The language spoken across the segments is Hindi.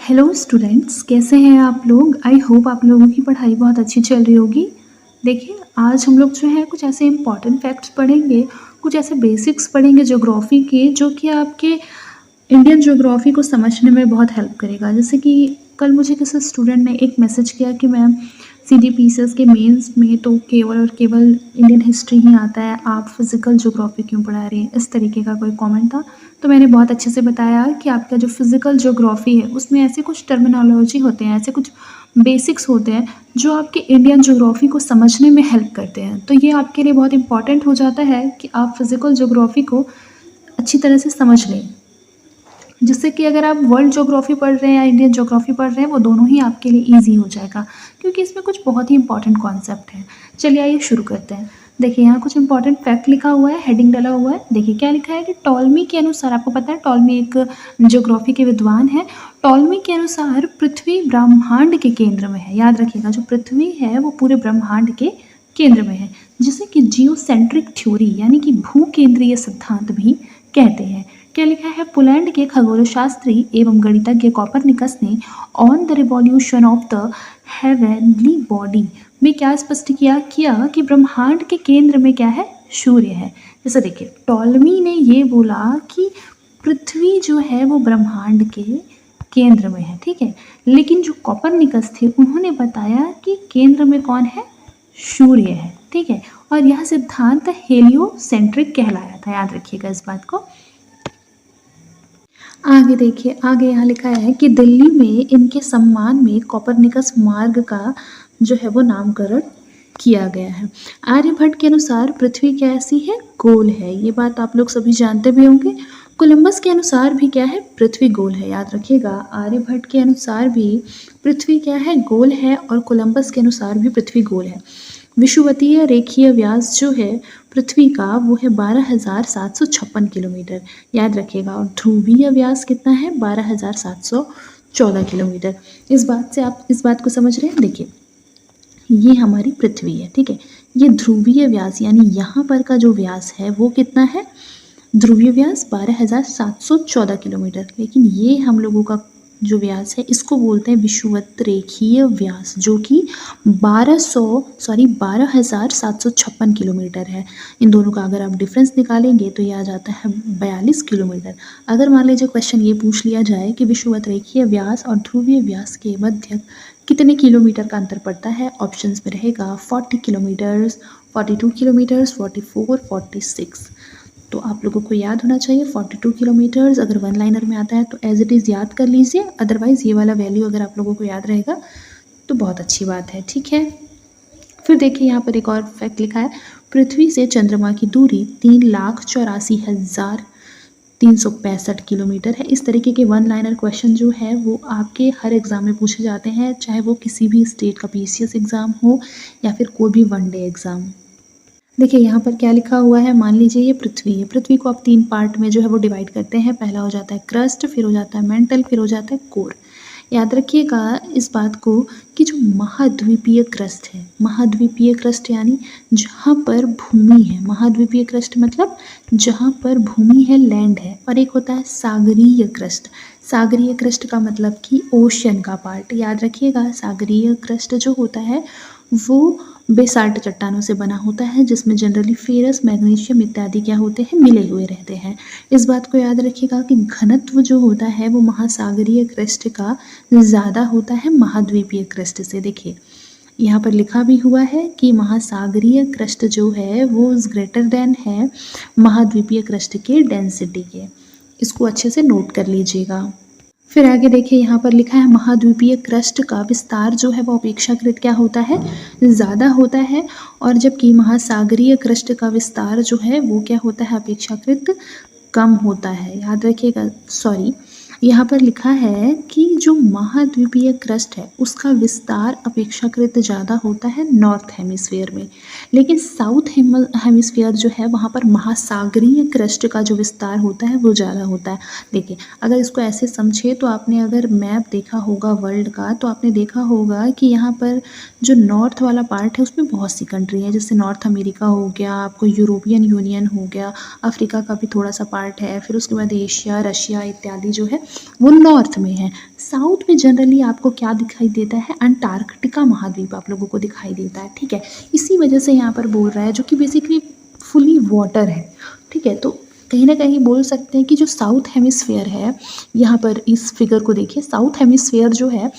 हेलो स्टूडेंट्स, कैसे हैं आप लोग। आई होप आप लोगों की पढ़ाई बहुत अच्छी चल रही होगी। देखिए, आज हम लोग जो है कुछ ऐसे इम्पॉर्टेंट फैक्ट्स पढ़ेंगे, कुछ ऐसे बेसिक्स पढ़ेंगे ज्योग्राफी के, जो कि आपके इंडियन ज्योग्राफी को समझने में बहुत हेल्प करेगा। जैसे कि कल मुझे किसी स्टूडेंट ने एक मैसेज किया कि मैम CGPCS के मेंस में तो केवल और केवल इंडियन हिस्ट्री ही आता है, आप फिजिकल ज्योग्राफी क्यों पढ़ा रही हैं, इस तरीके का कोई कमेंट था। तो मैंने बहुत अच्छे से बताया कि आपका जो फिजिकल ज्योग्राफी है उसमें ऐसे कुछ टर्मिनोलॉजी होते हैं, ऐसे कुछ बेसिक्स होते हैं जो आपके इंडियन ज्योग्राफी को समझने में हेल्प करते हैं। तो ये आपके लिए बहुत इंपॉर्टेंट हो जाता है कि आप फिजिकल ज्योग्राफी को अच्छी तरह से समझ लें, जिससे कि अगर आप वर्ल्ड ज्योग्राफी पढ़ रहे हैं या इंडियन ज्योग्राफी पढ़ रहे हैं वो दोनों ही आपके लिए ईजी हो जाएगा, क्योंकि इसमें कुछ बहुत ही इंपॉर्टेंट कॉन्सेप्ट हैं। चलिए आइए शुरू करते हैं। देखिए, यहाँ कुछ इंपॉर्टेंट फैक्ट लिखा हुआ है, हेडिंग डाला हुआ है। देखिए क्या लिखा है कि टॉलमी के अनुसार, आपको पता है टॉलमी एक ज्योग्राफी के विद्वान है। टॉलमी के अनुसार पृथ्वी ब्रह्मांड के केंद्र में है। याद रखिएगा, जो पृथ्वी है वो पूरे ब्रह्मांड के केंद्र में है, जिसे कि जियोसेंट्रिक थ्योरी यानी कि भू केंद्रीय सिद्धांत भी कहते हैं। क्या लिखा है, पोलैंड के खगोलशास्त्री एवं गणितज्ञ कॉपरनिकस ने on the revolution of the heavenly body में क्या स्पष्ट किया कि ब्रह्मांड के केंद्र में क्या है, सूर्य है। जैसे देखिए, टॉलमी ने ये बोला कि पृथ्वी जो है वो ब्रह्मांड के केंद्र में है, ठीक है। लेकिन जो कॉपरनिकस थे उन्होंने बताया कि केंद्र में कौन है, सूर्य है, ठीक है। और यह सिद्धांत हेलियोसेंट्रिक कहलाया था, याद रखिएगा इस बात को। आगे देखिए, आगे यहाँ लिखा है कि दिल्ली में इनके सम्मान में कॉपरनिकस मार्ग का जो है वो नामकरण किया गया है। आर्यभट्ट के अनुसार पृथ्वी कैसी है, गोल है। ये बात आप लोग सभी जानते भी होंगे। कोलंबस के अनुसार भी क्या है, पृथ्वी गोल है। याद रखिएगा, आर्यभट्ट के अनुसार भी पृथ्वी क्या है, गोल है, और कोलंबस के अनुसार भी पृथ्वी गोल है। विषुवतीय रेखीय व्यास जो है पृथ्वी का वो है 12,756 किलोमीटर। याद रखिएगा, और ध्रुवीय व्यास कितना है, 12,714 किलोमीटर। इस बात से आप इस बात को समझ रहे हैं। देखिए, ये हमारी पृथ्वी है, ठीक है। ये ध्रुवीय व्यास यानी यहाँ पर का जो व्यास है वो कितना है, ध्रुवीय व्यास 12,714 किलोमीटर। लेकिन ये हम लोगों का जो व्यास है इसको बोलते हैं विषुवत रेखीय व्यास, जो कि 12,756 किलोमीटर है। इन दोनों का अगर आप डिफरेंस निकालेंगे तो ये आ जाता है 42 किलोमीटर। अगर मान लीजिए क्वेश्चन ये पूछ लिया जाए कि विषुवत रेखीय व्यास और ध्रुवीय व्यास के मध्य कितने किलोमीटर का अंतर पड़ता है, ऑप्शंस में रहेगा 40 किलोमीटर्स, 42 किलोमीटर्स, 44, 46। तो आप लोगों को याद होना चाहिए 42 किलोमीटर्स। अगर वन लाइनर में आता है तो एज इट इज़ याद कर लीजिए, अदरवाइज़ ये वाला वैल्यू अगर आप लोगों को याद रहेगा तो बहुत अच्छी बात है, ठीक है। फिर देखिए, यहाँ पर एक और फैक्ट लिखा है, पृथ्वी से चंद्रमा की दूरी 3,84,365 किलोमीटर है। इस तरीके के वन लाइनर क्वेश्चन जो है वो आपके हर एग्ज़ाम में पूछे जाते हैं, चाहे वो किसी भी स्टेट का PCS एग्ज़ाम हो या फिर कोई भी वनडे एग्ज़ाम। देखिए यहाँ पर क्या लिखा हुआ है, मान लीजिए ये पृथ्वी है। पृथ्वी को आप 3 पार्ट में जो है वो डिवाइड करते हैं। पहला हो जाता है क्रस्ट, फिर हो जाता है मेंटल, फिर हो जाता है कोर। याद रखिएगा इस बात को कि जो महाद्वीपीय क्रस्ट है, महाद्वीपीय क्रस्ट यानी जहाँ पर भूमि है, महाद्वीपीय क्रस्ट मतलब जहाँ पर भूमि है, लैंड है। और एक होता है सागरीय क्रस्ट। सागरीय क्रस्ट का मतलब कि ओशन का पार्ट। याद रखिएगा, सागरीय क्रस्ट जो होता है वो बेसाल्ट चट्टानों से बना होता है, जिसमें जनरली फेरस, मैग्नीशियम इत्यादि क्या होते हैं, मिले हुए रहते हैं। इस बात को याद रखिएगा कि घनत्व जो होता है वो महासागरीय क्रस्ट का ज़्यादा होता है महाद्वीपीय क्रस्ट से। देखिए यहाँ पर लिखा भी हुआ है कि महासागरीय क्रस्ट जो है वो ग्रेटर देन है महाद्वीपीय क्रस्ट के डेंसिटी के। इसको अच्छे से नोट कर लीजिएगा। फिर आगे देखिए, यहाँ पर लिखा है महाद्वीपीय क्रस्ट का विस्तार जो है वो अपेक्षाकृत क्या होता है, ज़्यादा होता है। और जबकि महासागरीय क्रस्ट का विस्तार जो है वो क्या होता है, अपेक्षाकृत कम होता है। याद रखिएगा, सॉरी, यहाँ पर लिखा है कि जो महाद्वीपीय क्रस्ट है उसका विस्तार अपेक्षाकृत ज़्यादा होता है नॉर्थ हेमिस्फीयर में, लेकिन साउथ हेमिस्फीयर जो है वहाँ पर महासागरीय क्रस्ट का जो विस्तार होता है वो ज़्यादा होता है। देखिए, अगर इसको ऐसे समझे तो आपने अगर मैप देखा होगा वर्ल्ड का तो आपने देखा होगा कि यहाँ पर जो नॉर्थ वाला पार्ट है उसमें बहुत सी कंट्री है, जैसे नॉर्थ अमेरिका हो गया, आपको यूरोपियन यूनियन हो गया, अफ्रीका का भी थोड़ा सा पार्ट है, फिर उसके बाद एशिया, रशिया इत्यादि जो है वो नॉर्थ में है। साउथ में जनरली आपको क्या दिखाई देता है, अंटार्कटिका महाद्वीप आप लोगों को दिखाई देता है, ठीक है। इसी वजह से यहाँ पर बोल रहा है, जो कि बेसिकली फुली वाटर है, ठीक है। तो कहीं ना कहीं बोल सकते हैं कि जो साउथ हेमिस्फेयर है, यहाँ पर इस फिगर को देखिए, साउथ हेमिस्फेयर जो है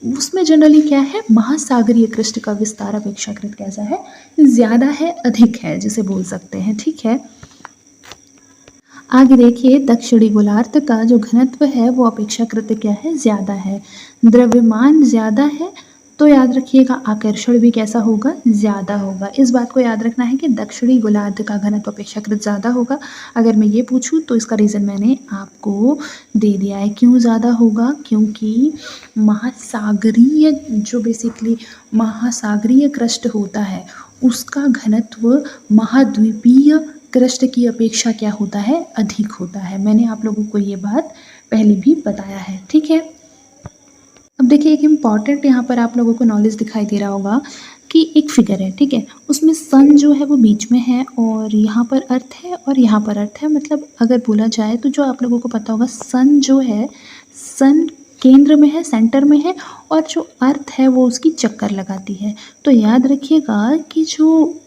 उसमें जनरली क्या है, महासागरीय कृष्ण का विस्तार अपेक्षाकृत कैसा है, ज़्यादा है, अधिक है, जिसे बोल सकते हैं, ठीक है। आगे देखिए, दक्षिणी गोलार्ध का जो घनत्व है वो अपेक्षाकृत क्या है, ज़्यादा है। द्रव्यमान ज़्यादा है तो याद रखिएगा आकर्षण भी कैसा होगा, ज़्यादा होगा। इस बात को याद रखना है कि दक्षिणी गोलार्ध का घनत्व अपेक्षाकृत ज़्यादा होगा। अगर मैं ये पूछूं तो इसका रीज़न मैंने आपको दे दिया है। क्यों ज़्यादा होगा, क्योंकि महासागरीय जो बेसिकली महासागरीय क्रस्ट होता है उसका घनत्व महाद्वीपीय क्रस्ट की अपेक्षा क्या होता है, अधिक होता है। मैंने आप लोगों को ये बात पहले भी बताया है, ठीक है। अब देखिए, एक इम्पॉर्टेंट यहाँ पर आप लोगों को नॉलेज दिखाई दे रहा होगा कि एक फिगर है, ठीक है, उसमें सन जो है वो बीच में है और यहाँ पर अर्थ है और यहाँ पर अर्थ है। मतलब अगर बोला जाए तो जो आप लोगों को पता होगा, सन जो है, सन केंद्र में है, सेंटर में है, और जो अर्थ है वो उसकी चक्कर लगाती है। तो याद रखिएगा कि जो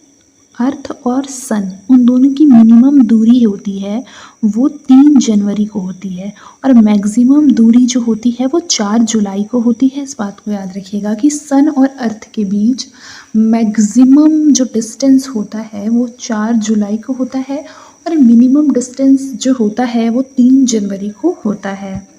अर्थ और सन, उन दोनों की मिनिमम दूरी होती है वो 3 जनवरी को होती है, और मैक्सिमम दूरी जो होती है वो 4 जुलाई को होती है। इस बात को याद रखिएगा कि सन और अर्थ के बीच मैक्सिमम जो डिस्टेंस होता है वो 4 जुलाई को होता है, और मिनिमम डिस्टेंस जो होता है वो 3 जनवरी को होता है।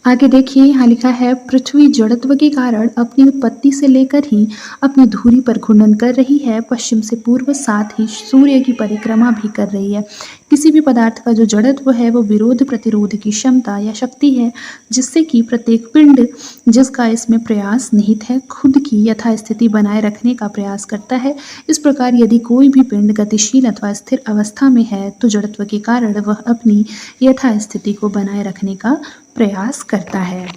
आगे देखिए, यहाँ लिखा है, पृथ्वी जड़त्व के कारण अपनी उत्पत्ति से लेकर ही अपनी धुरी पर घूर्णन कर रही है, पश्चिम से पूर्व, साथ ही सूर्य की परिक्रमा भी कर रही है। किसी भी पदार्थ का जो जड़त्व है वो विरोध प्रतिरोध की क्षमता या शक्ति है, जिससे कि प्रत्येक पिंड जिसका इसमें प्रयास निहित है खुद की यथास्थिति बनाए रखने का प्रयास करता है। इस प्रकार यदि कोई भी पिंड गतिशील अथवा स्थिर अवस्था में है तो जड़त्व के कारण वह अपनी यथास्थिति को बनाए रखने का प्रयास करता है।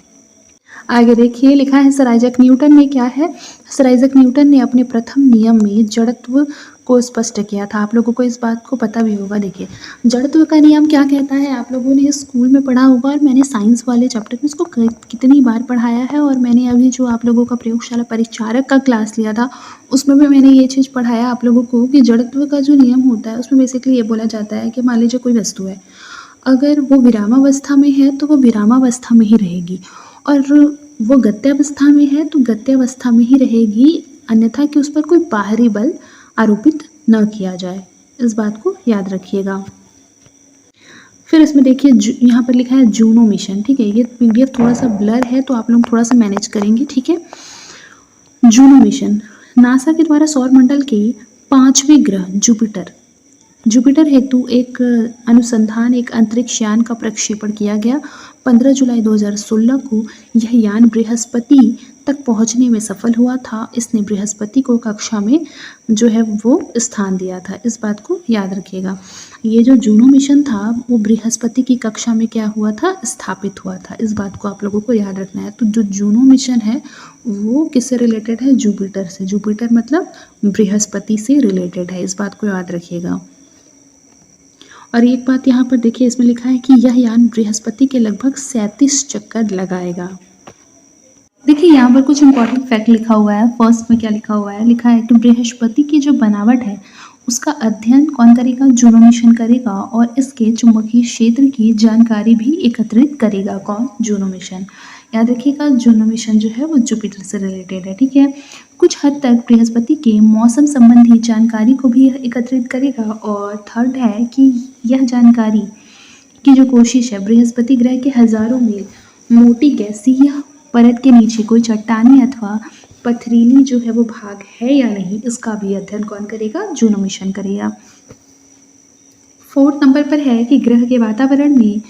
आगे देखिए, लिखा है, सर आइजैक न्यूटन ने क्या है, सर आइजैक न्यूटन ने अपने प्रथम नियम में जड़त्व को स्पष्ट किया था। आप लोगों को इस बात को पता भी होगा। देखिए, जड़त्व का नियम क्या कहता है, आप लोगों ने स्कूल में पढ़ा होगा, और मैंने साइंस वाले चैप्टर में इसको कितनी बार पढ़ाया है, और मैंने अभी जो आप लोगों का प्रयोगशाला परिचारक का क्लास लिया था उसमें भी मैंने ये चीज़ पढ़ाया आप लोगों को कि जड़त्व का जो नियम होता है उसमें बेसिकली ये बोला जाता है कि मान लीजिए कोई वस्तु है, अगर वो विरामावस्था में है तो वो विरामावस्था में ही रहेगी, और वो गत्यावस्था में है तो गत्यावस्था में ही रहेगी, अन्यथा कि उस पर कोई बाहरी बल आरोपित न किया जाए। इस बात को याद रखिएगा। फिर इसमें देखिए, यहाँ पर लिखा है जूनो मिशन, ठीक है। ये पीडीएफ थोड़ा सा ब्लर है तो आप लोग थोड़ा सा मैनेज करेंगे, ठीक है। जूनो मिशन नासा के द्वारा सौरमंडल के 5वें ग्रह जुपिटर हेतु एक अनुसंधान, एक अंतरिक्ष यान का प्रक्षेपण किया गया। 15 जुलाई 2016 को यह यान बृहस्पति तक पहुंचने में सफल हुआ था। इसने बृहस्पति को कक्षा में जो है वो स्थान दिया था। इस बात को याद रखिएगा। ये जो जूनो मिशन था वो बृहस्पति की कक्षा में क्या हुआ था, स्थापित हुआ था। इस बात को आप लोगों को याद रखना है। तो जो जूनो मिशन है वो किससे रिलेटेड है, जुपिटर से। जुपिटर मतलब बृहस्पति से रिलेटेड है। इस बात को याद रखिएगा। और एक बात यहाँ पर देखिए, इसमें लिखा है कि यह यान बृहस्पति के लगभग 37 चक्कर लगाएगा। देखिए, यहाँ पर कुछ इंपॉर्टेंट फैक्ट लिखा हुआ है। फर्स्ट में क्या लिखा हुआ है, लिखा है कि बृहस्पति की जो बनावट है उसका अध्ययन कौन करेगा, जूनो मिशन करेगा, और इसके चुंबकीय क्षेत्र की जानकारी भी एकत्रित करेगा। कौन, जूनो मिशन। याद रखिएगा, जूनो मिशन जो है वो जुपिटर से रिलेटेड है, ठीक है। कुछ हद तक बृहस्पति के मौसम संबंधी जानकारी को भी एकत्रित करेगा। और थर्ड है कि यह जानकारी की जो कोशिश है, बृहस्पति ग्रह के हजारों मील मोटी गैसीय परत के नीचे कोई चट्टानी अथवा पथरीली जो है वो भाग है या नहीं, इसका भी अध्ययन कौन करेगा, जूनो मिशन करेगा। 4 नंबर पर है कि ग्रह के वातावरण में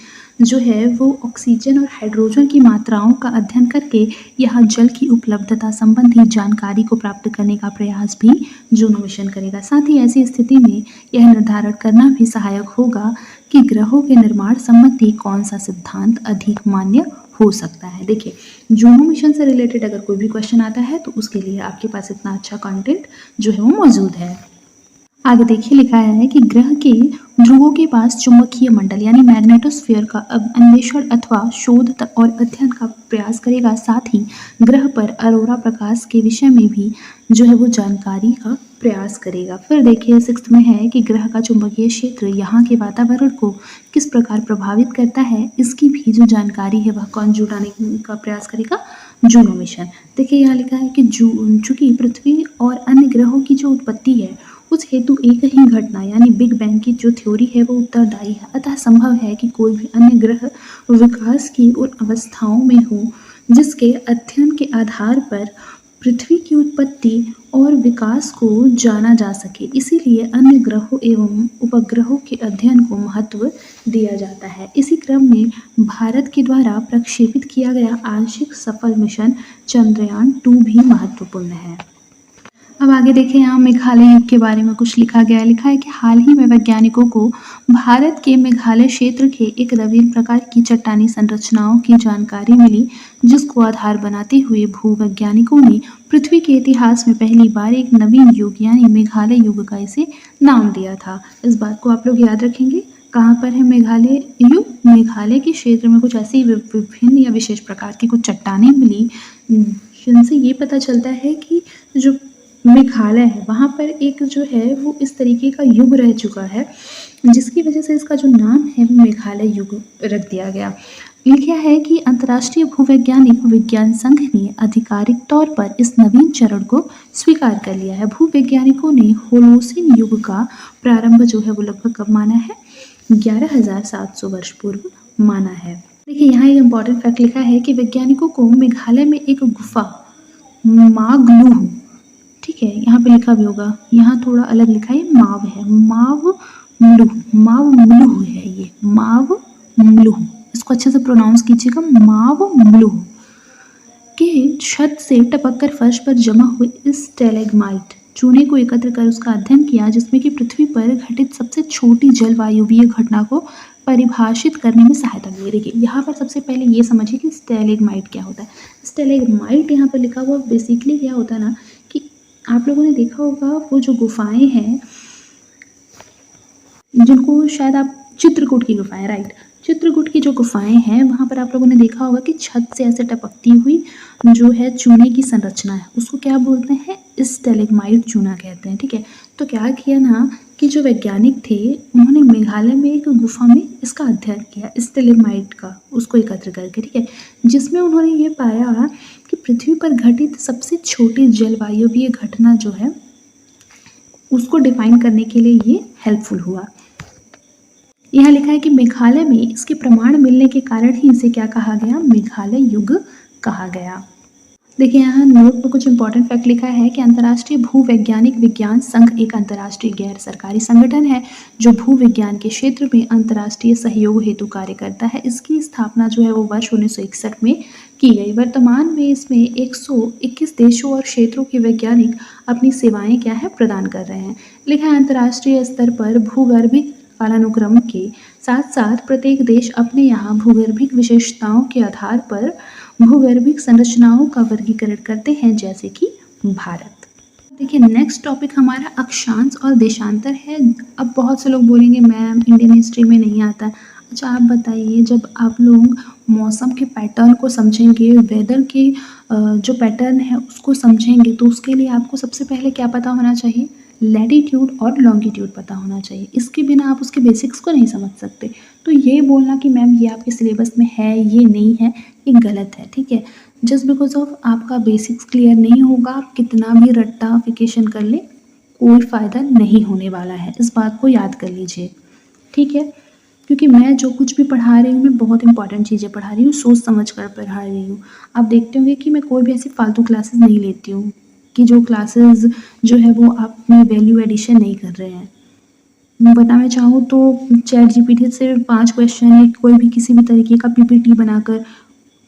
जो है वो ऑक्सीजन और हाइड्रोजन की मात्राओं का अध्ययन करके यहाँ जल की उपलब्धता संबंधी जानकारी को प्राप्त करने का प्रयास भी जूनो मिशन करेगा। साथ ही ऐसी स्थिति में यह निर्धारण करना भी सहायक होगा कि ग्रहों के निर्माण संबंधी कौन सा सिद्धांत अधिक मान्य हो सकता है। देखिए, जूनो मिशन से रिलेटेड अगर कोई भी क्वेश्चन आता है तो उसके लिए आपके पास इतना अच्छा कंटेंट जो है वो मौजूद है। आगे देखिए लिखा है कि ग्रह के ध्रुवों के पास चुंबकीय मंडल यानी मैग्नेटोस्फीयर का अन्वेषण अथवा शोध और अध्ययन का प्रयास करेगा, साथ ही ग्रह पर अरोरा प्रकाश के विषय में भी जो है वो जानकारी का प्रयास करेगा। फिर देखिए 6th में है कि ग्रह का चुंबकीय क्षेत्र यहाँ के वातावरण को किस प्रकार प्रभावित करता है, इसकी भी जो जानकारी है वह कौन जुटाने का प्रयास करेगा, जूनो मिशन। देखिए यहाँ लिखा है कि चूंकि पृथ्वी और अन्य ग्रहों की जो उत्पत्ति है उस हेतु एक ही घटना यानी बिग बैंग की जो थ्योरी है वो उत्तरदायी है, अतः संभव है कि कोई भी अन्य ग्रह विकास की उन अवस्थाओं में हो जिसके अध्ययन के आधार पर पृथ्वी की उत्पत्ति और विकास को जाना जा सके। इसीलिए अन्य ग्रहों एवं उपग्रहों के अध्ययन को महत्व दिया जाता है। इसी क्रम में भारत के द्वारा प्रक्षेपित किया गया आंशिक सफल मिशन चंद्रयान 2 भी महत्वपूर्ण है। अब आगे देखें, यहाँ मेघालय युग के बारे में कुछ लिखा गया है। लिखा है कि हाल ही में वैज्ञानिकों को भारत के मेघालय क्षेत्र के एक नवीन प्रकार की चट्टानी संरचनाओं की जानकारी मिली, जिसको आधार बनाते हुए भूवैज्ञानिकों ने पृथ्वी के इतिहास में पहली बार एक नवीन युग यानी मेघालय युग का इसे नाम दिया था। इस बात को आप लोग याद रखेंगे। कहाँ पर है मेघालय युग? मेघालय के क्षेत्र में कुछ ऐसी विभिन्न या विशेष प्रकार की कुछ चट्टानें मिली जिनसे ये पता चलता है कि जो मेघालय है वहाँ पर एक जो है वो इस तरीके का युग रह चुका है, जिसकी वजह से इसका जो नाम है वो मेघालय युग रख दिया गया। लिखा है कि अंतर्राष्ट्रीय भूवैज्ञानिक विज्ञान संघ ने आधिकारिक तौर पर इस नवीन चरण को स्वीकार कर लिया है। भूवैज्ञानिकों ने होलोसिन युग का प्रारंभ जो है वो लगभग कब माना है? 11,700 वर्ष पूर्व माना है। देखिए यहाँ एक इम्पॉर्टेंट फैक्ट लिखा है कि वैज्ञानिकों को मेघालय में एक गुफा मागलूह, ठीक है, यहाँ पे लिखा भी होगा, यहाँ थोड़ा अलग लिखा है, माव है, माव है, ये माव मलूह, इसको अच्छे से प्रोनाउंस कीजिएगा, माव मलूह के छत से टपककर फर्श पर जमा हुए इस स्टैलेग्माइट चूने को एकत्र कर उसका अध्ययन किया, जिसमें कि पृथ्वी पर घटित सबसे छोटी जलवायुवीय घटना को परिभाषित करने में सहायता मिली। देखिए यहाँ पर सबसे पहले ये समझिए कि स्टैलेग्माइट क्या होता है। स्टैलेग्माइट यहाँ पर लिखा हुआ बेसिकली क्या होता है ना, कि आप लोगों ने देखा होगा वो जो गुफाएं हैं जिनको शायद आप चित्रकूट की गुफाएं, राइट, चित्रकूट की जो गुफाएं हैं वहाँ पर आप लोगों ने देखा होगा कि छत से ऐसे टपकती हुई जो है चूने की संरचना है, उसको क्या बोलते हैं? स्टैलेग्माइट चूना कहते हैं। ठीक है, तो क्या किया ना कि जो वैज्ञानिक थे उन्होंने मेघालय में एक गुफा में इसका अध्ययन किया, स्टैलेग्माइट का, उसको एकत्र करके, ठीक है, जिसमें उन्होंने ये पाया कि पृथ्वी पर घटित सबसे छोटी जलवायुवीय घटना जो है उसको डिफाइन करने के लिए ये हेल्पफुल हुआ। यहाँ लिखा है कि मेघालय में इसके प्रमाण मिलने के कारण ही इसे क्या कहा गया? मेघालय युग कहा गया। देखिए यहाँ नोट में कुछ इंपॉर्टेंट फैक्ट लिखा है कि अंतर्राष्ट्रीय भूवैज्ञानिक विज्ञान संघ एक अंतर्राष्ट्रीय गैर सरकारी संगठन है जो भूविज्ञान के क्षेत्र में अंतर्राष्ट्रीय सहयोग हेतु कार्य करता है। इसकी स्थापना जो है वो वर्ष 1961 में की गई। वर्तमान में इसमें 121 देशों और क्षेत्रों के वैज्ञानिक अपनी सेवाएं क्या है प्रदान कर रहे हैं। लिखा है अंतर्राष्ट्रीय स्तर पर भूगर्भिक कालानुक्रम के साथ साथ प्रत्येक देश अपने यहाँ भूगर्भिक विशेषताओं के आधार पर भूगर्भिक संरचनाओं का वर्गीकरण करते हैं, जैसे कि भारत। देखिए नेक्स्ट टॉपिक हमारा अक्षांश और देशांतर है। अब बहुत से लोग बोलेंगे मैम इंडियन हिस्ट्री में नहीं आता। अच्छा आप बताइए, जब आप लोग मौसम के पैटर्न को समझेंगे, वेदर के जो पैटर्न है उसको समझेंगे, तो उसके लिए आपको सबसे पहले क्या पता होना चाहिए? लैटिट्यूड और लॉन्गिट्यूड पता होना चाहिए। इसके बिना आप उसके बेसिक्स को नहीं समझ सकते। तो ये बोलना कि मैम ये आपके सिलेबस में है, ये नहीं है, ये गलत है। ठीक है, जस्ट बिकॉज ऑफ आपका बेसिक्स क्लियर नहीं होगा, आप कितना भी रट्टाफिकेशन कर ले कोई फ़ायदा नहीं होने वाला है। इस बात को याद कर लीजिए, ठीक है, क्योंकि मैं जो कुछ भी पढ़ा रही हूँ मैं बहुत इंपॉर्टेंट चीज़ें पढ़ा रही हूँ, सोच समझ कर पढ़ा रही हूँ। आप देखते होंगे कि मैं कोई भी ऐसी फालतू क्लासेस नहीं लेती हूँ कि जो क्लासेस जो है वो अपनी वैल्यू एडिशन नहीं कर रहे हैं। मैं बताना चाहूँ तो चैट जीपीटी से 5 क्वेश्चन या कोई भी किसी भी तरीके का पीपीटी बनाकर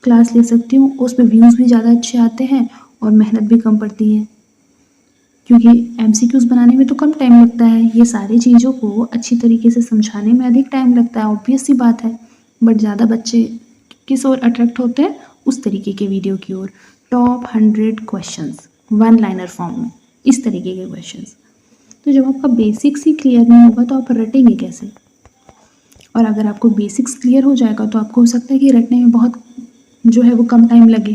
क्लास ले सकती हूँ। उसमें व्यूज़ भी ज़्यादा अच्छे आते हैं और मेहनत भी कम पड़ती है, क्योंकि एमसीक्यूज़ बनाने में तो कम टाइम लगता है। ये सारी चीज़ों को अच्छी तरीके से समझाने में अधिक टाइम लगता है, ऑब्वियस सी बात है। बट ज़्यादा बच्चे किस ओर अट्रैक्ट होते हैं? उस तरीके के वीडियो की ओर। Top 100 questions one liner form में, इस तरीके के क्वेश्चंस। तो जब आपका बेसिक्स ही क्लियर नहीं होगा तो आप रटेंगे कैसे? और अगर आपको बेसिक्स क्लियर हो जाएगा तो आपको हो सकता है कि रटने में बहुत जो है वो कम टाइम लगे।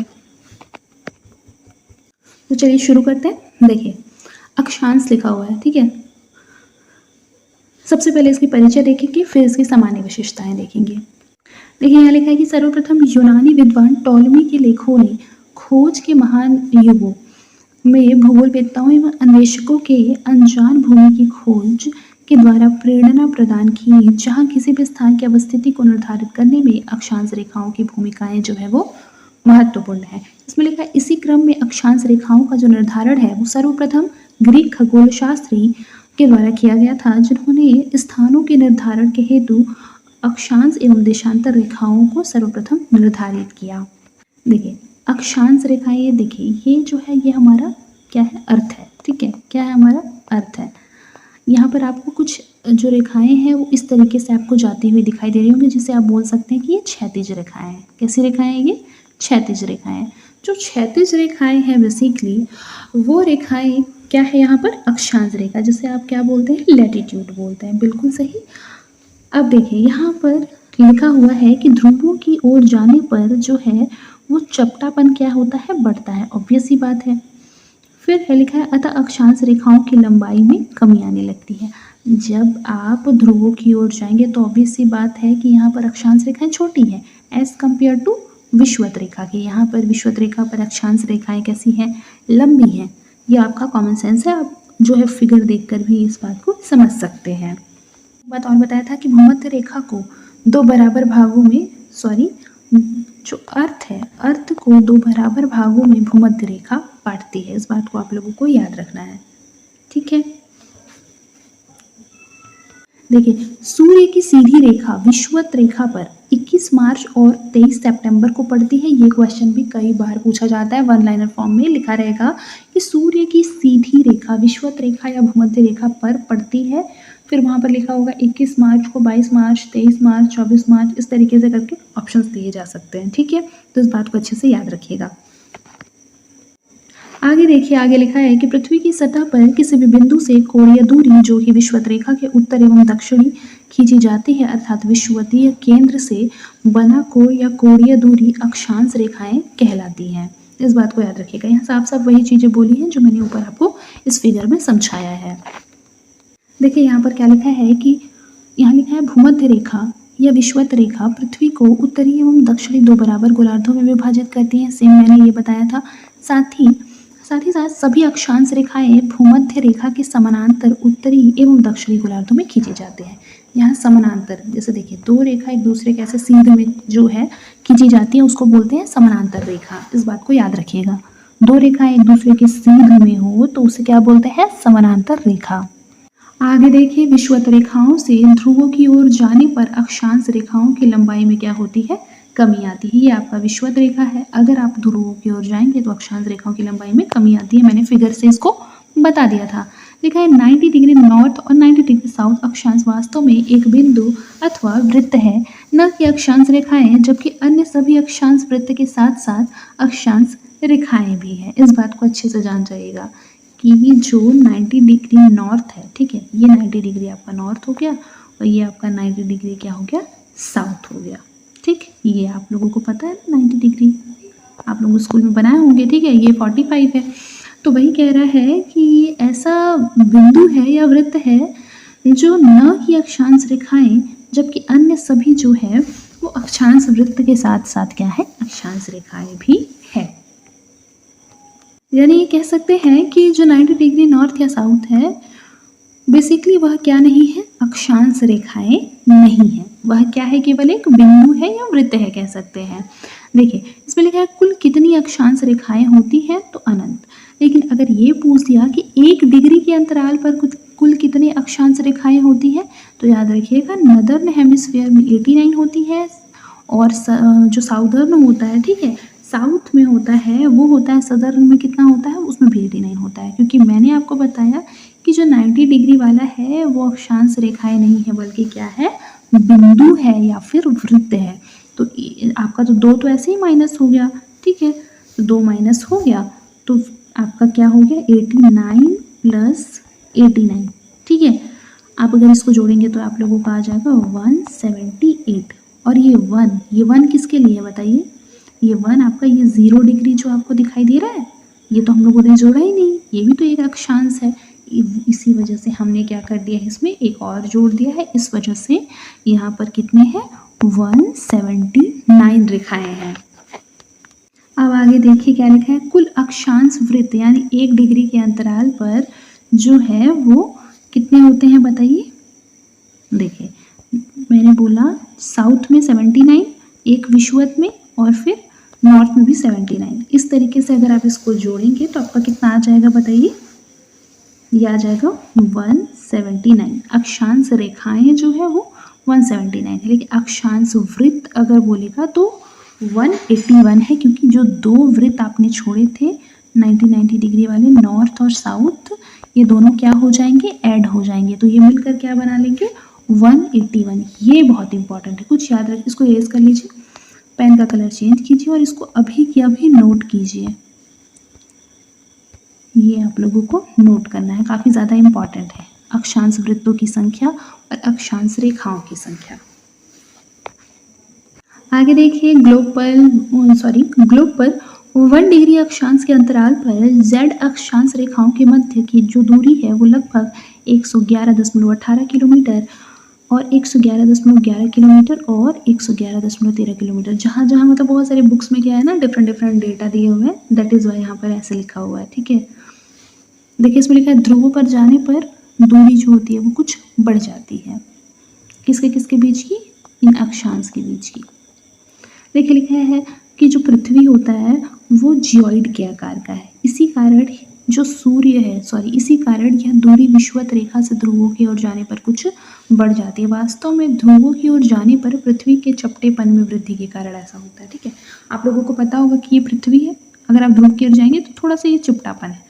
तो चलिए शुरू करते हैं। देखिए, अक्षांश लिखा हुआ है, ठीक है। सबसे पहले इसकी परिचय देखेंगे, फिर इसकी सामान्य विशेषताएं देखेंगे। देखिए, यहाँ लिखा है कि सर्वप्रथम यूनानी विद्वान टॉलमी के लेखों ने खोज के महान युगों में भूगोलवेत्ताओं एवं अन्वेषकों के अनजान भूमि की खोज के द्वारा प्रेरणा प्रदान की, जहाँ किसी भी स्थान की अवस्थिति को निर्धारित करने में अक्षांश रेखाओं की भूमिकाएं जो है वो महत्वपूर्ण है। इसमें लिखा है इसी क्रम में अक्षांश रेखाओं का जो निर्धारण है वो सर्वप्रथम ग्रीक खगोल शास्त्री के द्वारा किया गया था, जिन्होंने स्थानों के निर्धारण के हेतु अक्षांश एवं देशांतर रेखाओं को सर्वप्रथम निर्धारित किया। देखिए, अक्षांश रेखाएं, ये देखिए, ये जो है ये हमारा क्या है, अर्थ है, ठीक है। क्या है, हमारा अर्थ है। यहाँ पर आपको कुछ जो रेखाएं हैं वो इस तरीके से आपको जाती हुई दिखाई दे रही होंगी, जिसे आप बोल सकते हैं कि ये क्षैतिज रेखाएं हैं। कैसी रेखाएं हैं ये? क्षैतिज रेखाएं। जो क्षैतिज रेखाएं हैं बेसिकली वो रेखाएं क्या है यहाँ पर? अक्षांश रेखा, जिसे आप क्या बोलते हैं? लैटिट्यूड बोलते हैं। बिल्कुल सही। अब देखिए, यहाँ पर लिखा हुआ है कि ध्रुवों की ओर जाने पर जो है वो चपटापन क्या होता है? बढ़ता है। ऑब्वियस सी बात है। फिर है लिखा है अतः अक्षांश रेखाओं की लंबाई में कमी आने लगती है। जब आप ध्रुवों की ओर जाएंगे तो ऑब्वियस सी बात है कि यहाँ पर अक्षांश रेखाएं छोटी हैं एज कम्पेयर टू विषुवत रेखा के। यहाँ पर विषुवत रेखा पर अक्षांश रेखाएं कैसी हैं? लंबी हैं। ये आपका कॉमन सेंस है, आप जो है फिगर देखकर भी इस बात को समझ सकते हैं। बात और बताया था कि भूमध्य रेखा को दो बराबर भागों में जो अर्थ है, अर्थ को दो बराबर भागों में भूमध्य रेखा बांटती है। इस बात को आप लोगों को याद रखना है, ठीक है। देखिए, सूर्य की सीधी रेखा विषुवत रेखा पर 21 मार्च और 23 सितंबर को पड़ती है। ये क्वेश्चन भी कई बार पूछा जाता है। वन लाइनर फॉर्म में लिखा रहेगा कि सूर्य की सीधी रेखा विषुवत रेखा या भूमध्य रेखा पर पड़ती है। फिर वहाँ पर लिखा होगा 21 मार्च को, 22 मार्च, 23 मार्च, 24 मार्च, इस तरीके से करके ऑप्शंस दिए जा सकते हैं, ठीक है। तो इस बात को अच्छे से याद रखिएगा। आगे देखिए, आगे लिखा है कि पृथ्वी की सतह पर किसी भी बिंदु से कोणीय दूरी जो कि विषुवत रेखा के उत्तर एवं दक्षिणी खींची जाती है, अर्थात विषुवतीय केंद्र से बना कोण या कोणीय दूरी अक्षांश रेखाएं कहलाती हैं। इस बात को याद रखिएगा। यहाँ साफ साफ वही चीजें बोली हैं जो मैंने ऊपर आपको इस फिगर में समझाया है। देखिए, यहाँ पर क्या लिखा है कि यहाँ लिखा है भूमध्य रेखा या विषुवत रेखा पृथ्वी को उत्तरी एवं दक्षिणी दो बराबर गोलार्धों में विभाजित करती है। सेम मैंने ये बताया था। साथ ही साथ सभी अक्षांश रेखाएं भूमध्य रेखा के समानांतर उत्तरी एवं दक्षिणी गोलार्धों में खींचे जाते हैं। यहाँ समानांतर, जैसे देखिए दो रेखा एक दूसरे के ऐसे सीधे में जो है खींची जाती है उसको बोलते हैं समानांतर रेखा। इस बात को याद रखिएगा। दो रेखाएं एक दूसरे के सीधे में हो तो उसे क्या बोलते हैं? समानांतर रेखा। आगे देखिए, विषुवत रेखाओं से ध्रुवों की ओर जाने पर अक्षांश रेखाओं की लंबाई में क्या होती है? कमी आती है। ये आपका विषुवत रेखा है। अगर आप ध्रुवों की ओर जाएंगे तो अक्षांश रेखाओं की लंबाई में कमी आती है। मैंने फिगर से इसको बता दिया था। लिखा है 90 डिग्री नॉर्थ और 90 डिग्री साउथ अक्षांश वास्तव में एक बिंदु अथवा वृत्त है, न कि अक्षांश रेखाएं, जबकि अन्य सभी अक्षांश वृत्त के साथ साथ अक्षांश रेखाएं भी हैं। इस बात को अच्छे से जान जाइएगा कि जो 90 डिग्री नॉर्थ है, ठीक है, ये 90 डिग्री आपका नॉर्थ हो गया और ये आपका 90 डिग्री क्या हो गया? साउथ हो गया, ठीक। ये आप लोगों को पता है 90 डिग्री, आप लोग स्कूल में बनाए होंगे, ठीक है। ये 45 है। तो वही कह रहा है कि ऐसा बिंदु है या वृत्त है जो न ही अक्षांश रेखाएं, जबकि अन्य सभी जो है वो अक्षांश वृत्त के साथ साथ क्या है? अक्षांश रेखाएं भी है। यानी ये कह सकते हैं कि जो 90 डिग्री नॉर्थ या साउथ है बेसिकली वह क्या नहीं है? अक्षांश रेखाएं नहीं है। वह क्या है? केवल एक बिंदु है या वृत्त है, कह सकते हैं। देखिए, इसमें लिखा है कुल कितनी अक्षांश रेखाएं होती हैं? तो अनंत। लेकिन अगर ये पूछ दिया कि 1 डिग्री के अंतराल पर कुल कितनी अक्षांश रेखाएं होती है, तो याद रखिएगा नदर्न हेमिस्फीयर में 89 होती है और जो साउदर्न होता है, ठीक है, साउथ में होता है वो होता है सदर्न में कितना होता है? उसमें भी 89 होता है। क्योंकि मैंने आपको बताया कि जो 90 डिग्री वाला है वो अक्षांश रेखाएं नहीं है बल्कि क्या है? बिंदु है या फिर वृत्त है। तो आपका तो 2 तो ऐसे ही माइनस हो गया, ठीक है, तो 2 माइनस हो गया तो आपका क्या हो गया? 89 प्लस 89, ठीक है। आप अगर इसको जोड़ेंगे तो आप लोगों का आ जाएगा 178। और ये 1 किसके लिए है बताइए? ये 1 आपका ये 0 डिग्री जो आपको दिखाई दे रहा है, ये तो हम लोगों ने जोड़ा ही नहीं, ये भी तो एक अक्षांश है। इसी वजह से हमने क्या कर दिया है, इसमें एक और जोड़ दिया है। इस वजह से यहाँ पर कितने हैं, 179 रेखाएं हैं। अब आगे देखिए क्या लिखा है, कुल अक्षांश वृत्त यानी 1 डिग्री के अंतराल पर जो है वो कितने होते हैं बताइए? देखिए मैंने बोला साउथ में 79, एक विषुवत में, और फिर नॉर्थ में भी 79। इस तरीके से अगर आप इसको जोड़ेंगे तो आपका कितना आ जाएगा बताइए? ये आ जाएगा 179। अक्षांश रेखाएं जो है वो 179 है, लेकिन अक्षांश वृत्त अगर बोलेगा तो 181 है, क्योंकि जो दो वृत्त आपने छोड़े थे 90 डिग्री वाले, नॉर्थ और साउथ, ये दोनों क्या हो जाएंगे, ऐड हो जाएंगे, तो ये मिलकर क्या बना लेंगे, 181। ये बहुत इंपॉर्टेंट है, कुछ याद रख, इसको इरेज कर लीजिए, पेन का कलर चेंज कीजिए और इसको अभी की अभी नोट कीजिए। ये आप लोगों को नोट करना है, काफ़ी ज़्यादा इम्पॉर्टेंट है। अक्षांश वृत्तों की संख्या और अक्षांश रेखाओं की संख्या। आगे देखिए, ग्लोब पर 1 डिग्री अक्षांश के अंतराल पर z अक्षांश रेखाओं के मध्य की जो दूरी है वो लगभग 111.18 किलोमीटर और 111.11 किलोमीटर और 111.13 किलोमीटर। जहाँ जहाँ मतलब बहुत सारे बुक्स में क्या है ना, डिफरेंट डेटा दिए हुए हैं, दैट इज़ वाई यहाँ पर ऐसे लिखा हुआ है। ठीक है, देखिए इसमें लिखा है ध्रुवों पर जाने पर दूरी जो होती है वो कुछ बढ़ जाती है। किसके किसके बीच की? इन अक्षांश के बीच की। देखिए लिखा है कि जो पृथ्वी होता है वो जियोइड के आकार का है, इसी कारण जो सूर्य है इसी कारण यह दूरी विषुवत रेखा से ध्रुवों की ओर जाने पर कुछ बढ़ जाती है। वास्तव में ध्रुवों की ओर जाने पर पृथ्वी के चपटेपन में वृद्धि के कारण ऐसा होता है। ठीक है, आप लोगों को पता होगा कि ये पृथ्वी है, अगर आप ध्रुव की ओर जाएंगे तो थोड़ा सा ये चिपटापन है,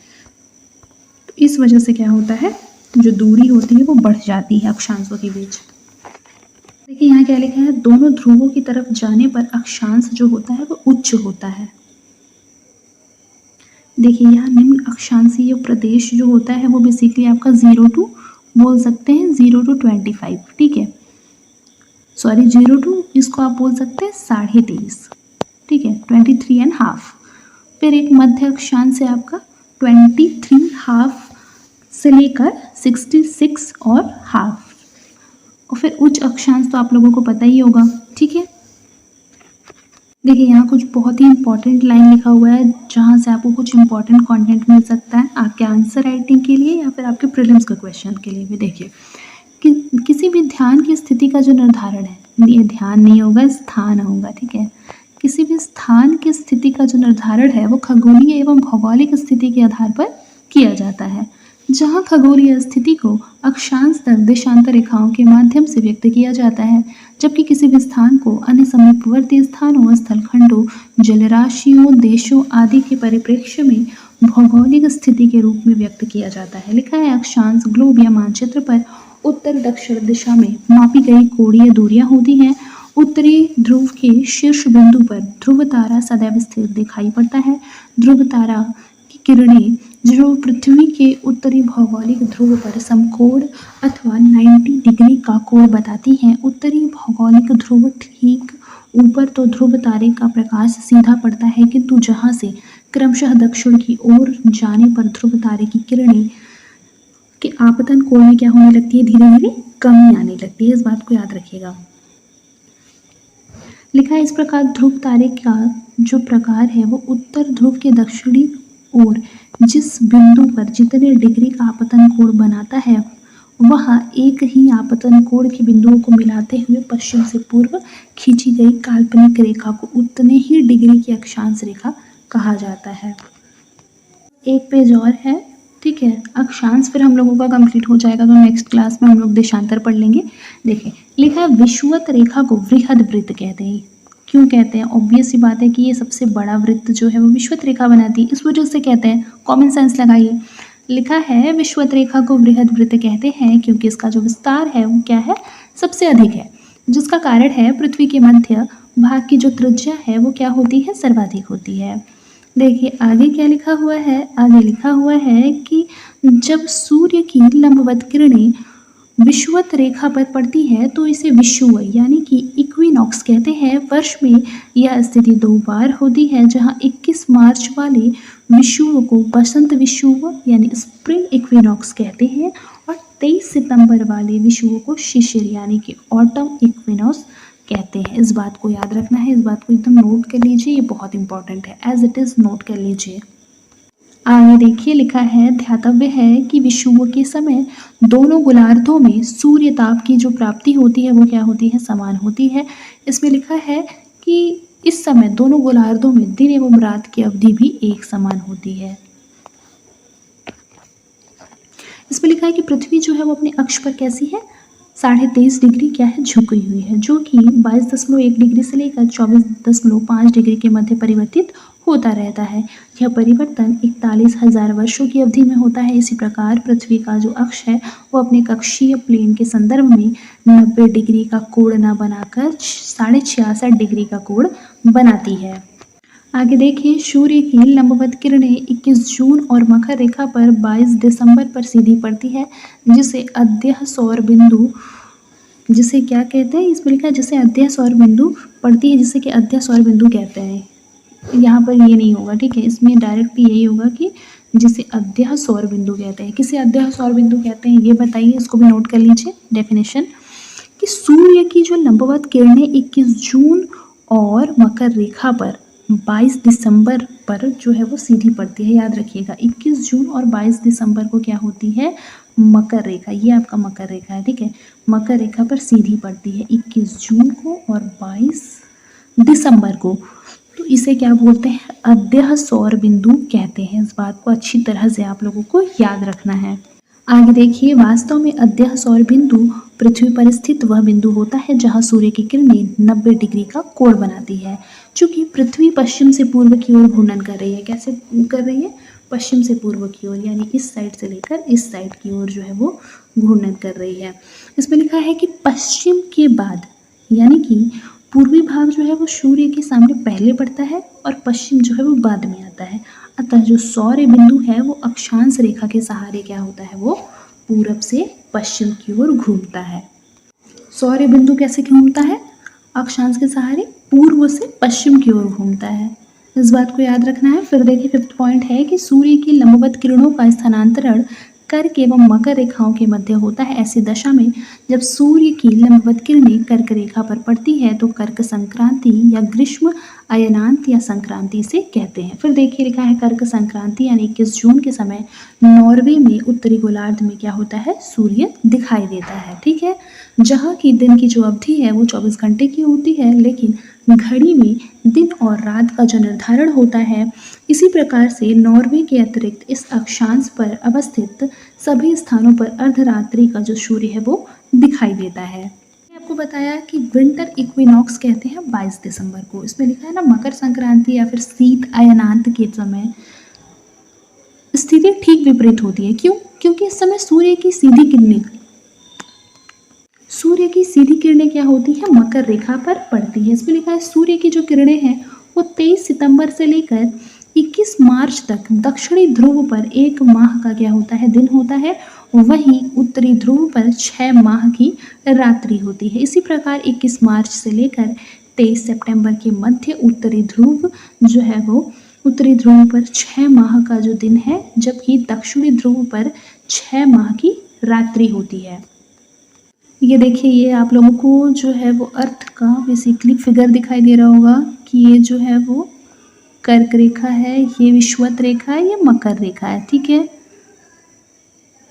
तो इस वजह से क्या होता है, जो दूरी होती है वो बढ़ जाती है अक्षांशों के बीच। देखिए यहाँ क्या लिखा है, दोनों ध्रुवों की तरफ जाने पर अक्षांश जो होता है वो उच्च होता है। देखिए यहाँ निम्न अक्षांशीय प्रदेश जो होता है वो बेसिकली आपका 0 टू बोल सकते हैं 0 to 25। ठीक है, 0 टू इसको आप बोल सकते हैं 23.5। ठीक है, 23.5। फिर एक मध्य अक्षांश है आपका 23.5 से लेकर 66 और हाफ, और फिर उच्च अक्षांश तो आप लोगों को पता ही होगा। ठीक है, देखिए यहाँ कुछ बहुत ही इंपॉर्टेंट लाइन लिखा हुआ है जहाँ से आपको कुछ इंपॉर्टेंट कंटेंट मिल सकता है आपके आंसर राइटिंग के लिए या फिर आपके प्रीलिम्स के क्वेश्चन के लिए भी। देखिए कि किसी भी ध्यान की स्थिति का जो निर्धारण है, ये ध्यान नहीं होगा, स्थान होगा। ठीक है, किसी भी स्थान की स्थिति का जो निर्धारण है वो खगोलीय एवं भौगोलिक स्थिति के आधार पर किया जाता है, जहाँ खगोलीय स्थिति को अक्षांश तक देशांतर रेखाओं के माध्यम से व्यक्त किया जाता है, जबकि किसी भी स्थान को अन्य समीपवर्ती स्थानों, स्थलखंडों, जलराशियों, देशों आदि के परिप्रेक्ष्य में भौगोलिक स्थिति के रूप में व्यक्त किया जाता है। लिखा है अक्षांश ग्लोब या मानचित्र पर उत्तर दक्षिण दिशा में मापी गई कोणीय दूरियां होती हैं। उत्तरी ध्रुव के शीर्ष बिंदु पर ध्रुव तारा सदैव स्थिर दिखाई पड़ता है। ध्रुव तारा की किरणें जो पृथ्वी के उत्तरी भौगोलिक ध्रुव पर समकोण अथवा 90 डिग्री का कोण बताती हैं। उत्तरी भौगोलिक ध्रुव ठीक ऊपर तो ध्रुव तारे का प्रकाश सीधा पड़ता है, किंतु जहाँ से क्रमशः दक्षिण की ओर जाने पर ध्रुव तारे की किरणें के आपतन कोण में क्या होने लगती है, धीरे धीरे कमी आने लगती है। इस बात को याद रखिएगा। लिखा है इस प्रकार ध्रुव तारे का जो प्रकार है वो उत्तर ध्रुव के दक्षिणी ओर जिस बिंदु पर जितने डिग्री का आपतन कोण बनाता है वह एक ही आपतन कोण के बिंदुओं को मिलाते हुए पश्चिम से पूर्व खींची गई काल्पनिक रेखा को उतने ही डिग्री की अक्षांश रेखा कहा जाता है। एक पेज और है। ठीक है, अक्षांश फिर हम लोगों का कंप्लीट हो जाएगा तो नेक्स्ट क्लास में हम लोग देशांतर पढ़ लेंगे। देखिए लिखा है विषुवत रेखा को वृहद वृत्त कहते हैं। क्यों कहते हैं? ऑब्वियस सी बात है कि ये सबसे बड़ा वृत्त जो है वो विषुवत रेखा बनाती है, इस वजह से कहते हैं। कॉमन सेंस लगाइए। लिखा है विषुवत रेखा को वृहद वृत्त कहते हैं क्योंकि इसका जो विस्तार है वो क्या है, सबसे अधिक है, जिसका कारण है पृथ्वी के मध्य भाग की जो त्रिज्या है वो क्या होती है, सर्वाधिक होती है। देखिए आगे क्या लिखा हुआ है, आगे लिखा हुआ है कि जब सूर्य की लंबवत किरणें विषुवत रेखा पर पड़ती है तो इसे विषुव यानी कि इक्विनॉक्स कहते हैं। वर्ष में यह स्थिति 2 बार होती है, जहां 21 मार्च वाले विषुव को बसंत विषुव यानी स्प्रिंग इक्विनॉक्स कहते हैं और 23 सितंबर वाले विषुव को शिशिर यानी कि ऑटम इक्विनॉक्स कहते हैं। इस बात को याद रखना है, इस बात को एकदम नोट कर लीजिए, ये बहुत इंपॉर्टेंट है, एज इट इज नोट कर लीजिए। आगे देखिए लिखा है, ध्यातव्य है कि विषुव के समय दोनों गोलार्धों में सूर्य ताप की जो प्राप्ति होती है वो क्या होती है, समान होती है। इसमें लिखा है कि इस समय दोनों गोलार्धों में दिन एवं रात की अवधि भी एक समान होती है। इसमें लिखा है कि पृथ्वी जो है वो अपने अक्ष पर कैसी है, 23.5 डिग्री क्या है, झुकी हुई है, जो कि 22.1 डिग्री से लेकर 24.5 डिग्री के मध्य परिवर्तित होता रहता है। यह परिवर्तन 41,000 वर्षों की अवधि में होता है। इसी प्रकार पृथ्वी का जो अक्ष है वो अपने कक्षीय प्लेन के संदर्भ में 90 डिग्री का कोण न बनाकर 66.5 डिग्री का कोण बनाती है। आगे देखिए, सूर्य की लंबवत किरणें 21 जून और मकर रेखा पर 22 दिसंबर पर सीधी पड़ती है, जिसे अद्यह सौर बिंदु, जिसे क्या कहते हैं, इसमें लिखा है जिसे अद्यह सौर बिंदु पड़ती है, जिसे कि अद्यह सौर बिंदु कहते हैं। यहाँ पर ये नहीं होगा, ठीक है, इसमें डायरेक्ट यही होगा कि जिसे अद्यह सौर बिंदु कहते हैं। किसे अद्यह सौर बिंदु कहते हैं ये बताइए, इसको भी नोट कर लीजिए डेफिनेशन, कि सूर्य की जो लंबवत किरणें 21 जून और मकर रेखा पर 22 दिसंबर पर जो है वो सीधी पड़ती है। याद रखिएगा 21 जून और 22 दिसंबर को क्या होती है, मकर रेखा, ये आपका मकर रेखा है, ठीक है, मकर रेखा पर सीधी पड़ती है 21 जून को और 22 दिसंबर को, तो इसे क्या बोलते हैं, अद्यह सौर बिंदु कहते हैं। इस बात को अच्छी तरह से आप लोगों को याद रखना है। आगे देखिए, वास्तव में अद्यह सौर बिंदु पृथ्वी पर स्थित वह बिंदु होता है जहां सूर्य की किरणें 90 डिग्री का कोण बनाती है। चूंकि पृथ्वी पश्चिम से पूर्व की ओर घूर्णन कर रही है, कैसे कर रही है, पश्चिम से पूर्व की ओर, यानी इस साइड से लेकर इस साइड की ओर जो है वो घूर्णन कर रही है। इसमें लिखा है कि पश्चिम के बाद, यानी कि पूर्वी भाग जो है वो सूर्य के सामने पहले पड़ता है और पश्चिम जो है वो बाद में आता है। अतः जो सौर बिंदु है वो अक्षांश रेखा के सहारे क्या होता है, वो पूरब से पश्चिम की ओर घूमता है। सौर बिंदु कैसे घूमता है, अक्षांश के सहारे पूर्व से पश्चिम की ओर घूमता है। इस बात को याद रखना है। फिर देखिए 5th पॉइंट है कि सूर्य की लंबवत किरणों का स्थानांतरण कर्क एवं मकर रेखाओं के मध्य होता है। ऐसी दशा में जब सूर्य की लंबवत किरणें कर्क रेखा पर पड़ती है तो कर्क संक्रांति या ग्रीष्म अयनांत या संक्रांति से कहते हैं। फिर देखिए लिखा है कर्क संक्रांति यानी 21 जून के समय नॉर्वे में उत्तरी गोलार्ध में क्या होता है, सूर्य दिखाई देता है, ठीक है, जहाँ की दिन की जो अवधि है वो 24 घंटे की होती है, लेकिन घड़ी में दिन और रात का जो निर्धारण होता है, इसी प्रकार से नॉर्वे के अतिरिक्त इस अक्षांश पर अवस्थित सभी स्थानों पर अर्धरात्रि का जो सूर्य है वो दिखाई देता है। मैंने आपको बताया कि विंटर इक्विनॉक्स कहते हैं 22 दिसंबर को। इसमें लिखा है ना, मकर संक्रांति या फिर शीत अयनांत के समय स्थिति ठीक विपरीत होती है। क्यों? क्योंकि इस समय सूर्य की सीधी किरणें क्या होती है, मकर रेखा पर पड़ती है। इसमें लिखा है सूर्य की जो किरणें हैं वो 23 सितंबर से लेकर 21 मार्च तक दक्षिणी ध्रुव पर 1 माह का क्या होता है, दिन होता है, वहीं उत्तरी ध्रुव पर 6 माह की रात्रि होती है। इसी प्रकार 21 मार्च से लेकर 23 सितंबर के मध्य उत्तरी ध्रुव जो है वो उत्तरी ध्रुव पर 6 माह का जो दिन है, जबकि दक्षिणी ध्रुव पर 6 माह की रात्रि होती है। ये देखिए, ये आप लोगों को जो है वो अर्थ का बेसिकली फिगर दिखाई दे रहा होगा कि ये जो है वो कर्क रेखा है, ये विषुवत रेखा है, ये मकर रेखा है, ठीक है।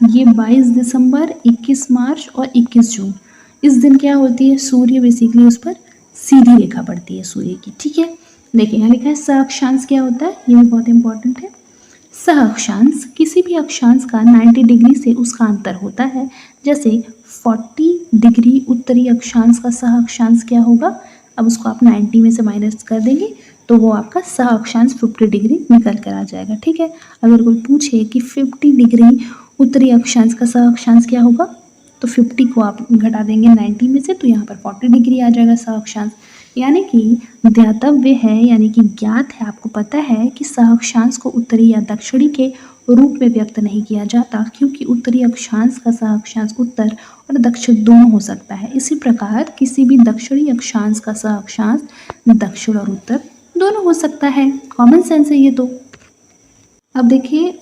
ये 22 दिसंबर, 21 मार्च और 21 जून, इस दिन क्या होती है, सूर्य बेसिकली उस पर सीधी रेखा पड़ती है सूर्य की, ठीक है। देखिए यहाँ लिखा है सहअक्षांश क्या होता है, ये भी बहुत इंपॉर्टेंट है। सहअक्षांश किसी भी अक्षांश का 90 डिग्री से उसका अंतर होता है। जैसे 40 डिग्री उत्तरी अक्षांश का सहअक्षांश क्या होगा, अब उसको आप 90 में से माइनस कर देंगे तो वो आपका सहअक्षांश 50 डिग्री निकल कर आ जाएगा, ठीक है। अगर कोई पूछे कि 50 डिग्री उत्तरी अक्षांश का सहअक्षांश क्या होगा, तो 50 को आप घटा देंगे 90 में से, तो यहाँ पर 40 डिग्री आ जाएगा सहअक्षांश। यानी कि ज्ञातव्य है, यानी कि ज्ञात है, आपको पता है कि सहअक्षांश को उत्तरी या दक्षिणी के रूप में व्यक्त नहीं किया जाता, क्योंकि उत्तरी अक्षांश का सहअक्षांश उत्तर और दक्षिण दोनों हो सकता है। इसी प्रकार किसी भी दक्षिणी अक्षांश का सहअक्षांश दक्षिण और उत्तर दोनों हो सकता है। कॉमन सेंस है ये तो। अब देखिए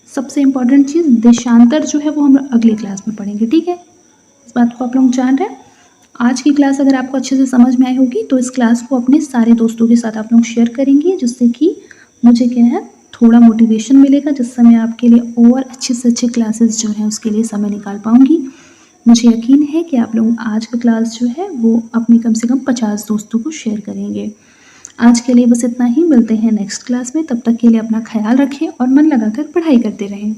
सबसे इम्पोर्टेंट चीज़ देशांतर जो है वो हम अगली क्लास में पढ़ेंगे, ठीक है। इस बात को आप लोग जान रहे हैं। आज की क्लास अगर आपको अच्छे से समझ में आई होगी तो इस क्लास को अपने सारे दोस्तों के साथ आप लोग शेयर करेंगे, जिससे कि मुझे क्या है थोड़ा मोटिवेशन मिलेगा, जिससे मैं आपके लिए और अच्छे से अच्छे क्लासेस जो है उसके लिए समय निकाल पाऊँगी। मुझे यकीन है कि आप लोग आज का क्लास जो है वो अपने कम से कम 50 दोस्तों को शेयर करेंगे। आज के लिए बस इतना ही, मिलते हैं नेक्स्ट क्लास में। तब तक के लिए अपना ख्याल रखें और मन लगाकर पढ़ाई करते रहें।